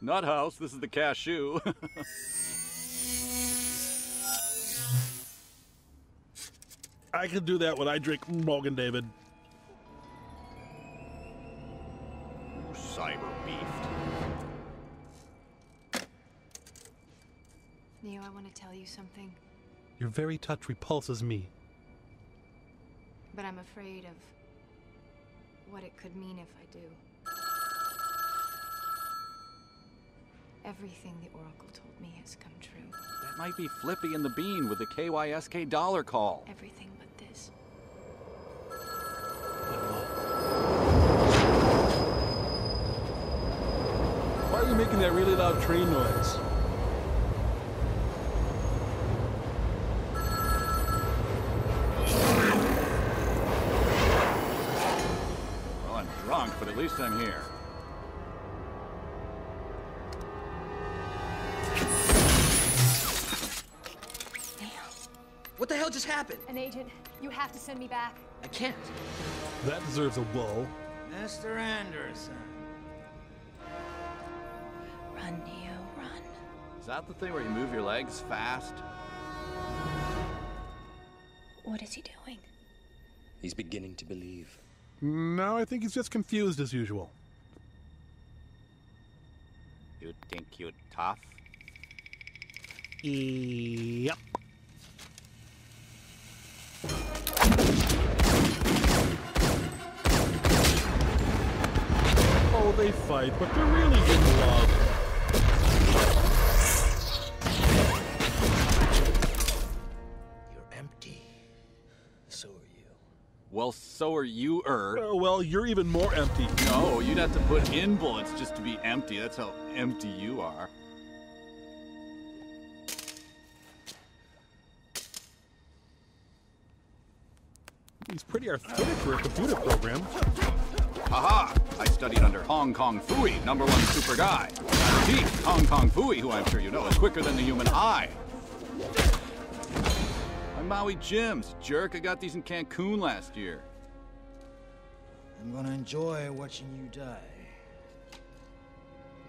Nut house, this is the cashew. I can do that when I drink Morgan David. Cyber beefed. Neo, I want to tell you something, Your very touch repulses me. but I'm afraid of what it could mean if I do. Everything the Oracle told me has come true. That might be Flippy and the Bean with the KYSK dollar call. Everything but this. Why are you making that really loud train noise? Well, I'm drunk, but at least I'm here. What the hell just happened? An agent, you have to send me back. I can't. That deserves a whoa. Mr. Anderson. Run, Neo, run. Is that the thing where you move your legs fast? What is he doing? He's beginning to believe. No, I think he's just confused as usual. You think you're tough? Yep. Oh, they fight, but they're really in love. You're empty. So are you. Well, so are you, Oh, well, you're even more empty. No, you'd have to put in bullets just to be empty. That's how empty you are. He's pretty arthritic for a computer program. Haha! I studied under Hong Kong Fooey, #1 super guy. He, Hong Kong Fooey, who I'm sure you know is quicker than the human eye. I'm Maui Jim's, jerk. I got these in Cancun last year. I'm gonna enjoy watching you die,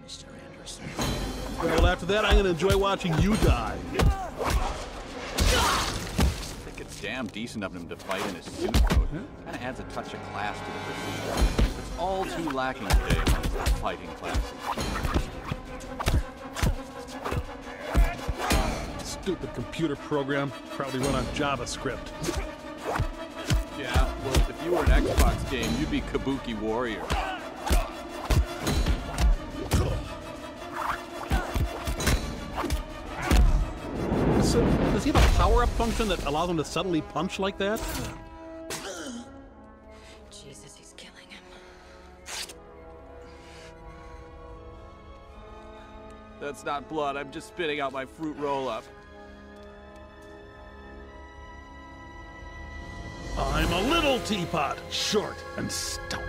Mr. Anderson. Well, after that, I'm going to enjoy watching you die. I think it's damn decent of him to fight in his suit coat. Kind of adds a touch of class to the procedure. It's all too lacking today amongst the fighting classes. Stupid computer program, probably run on JavaScript. Yeah, well, if you were an Xbox game, you'd be Kabuki Warrior. So, does he have a power-up function that allows him to suddenly punch like that? Jesus, he's killing him. That's not blood. I'm just spitting out my fruit roll-up. I'm a little teapot, short and stout.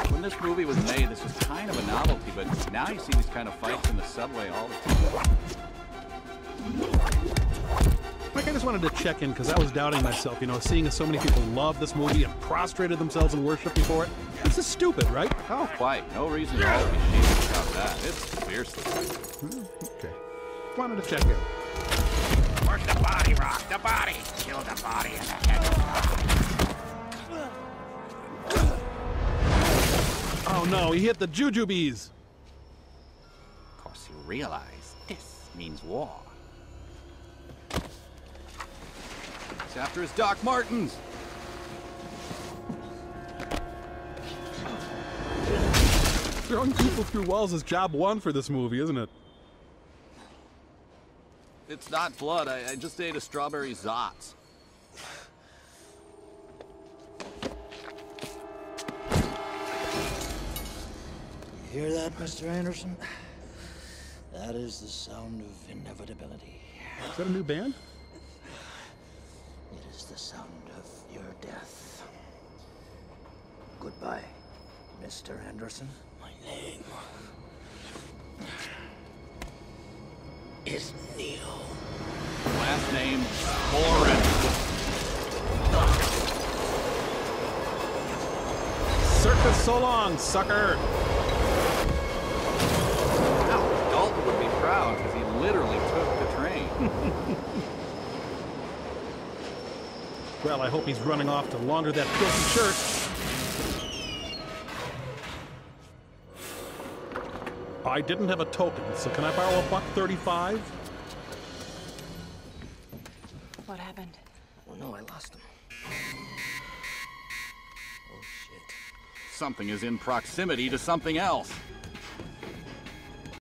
When this movie was made, this was kind of a novelty, but now you see these kind of fights in the subway all the time. Like, I just wanted to check in because I was doubting myself, you know, seeing as so many people love this movie and prostrated themselves in worship before it. This is stupid, right? Oh, quite. No reason to all be sheepish about that. It's fiercely. Okay. Wanted to check in. Where's the body, Rock? The body! Kill the body and the head. Oh no, he hit the jujubes. Of course, you realize this means war. He's after his Doc Martens. Throwing people through walls is job one for this movie, isn't it? It's not blood. I just ate a strawberry Zotz. You hear that, Mr. Anderson? That is the sound of inevitability. Is that a new band? It is the sound of your death. Goodbye, Mr. Anderson. My name is Neo. Last name, Boren. circus so long, sucker! Now, Dalton would be proud because he literally took the train. Well, I hope he's running off to launder that filthy shirt. I didn't have a token, so can I borrow $1.35? What happened? Oh no, I lost him. Oh shit. Something is in proximity to something else.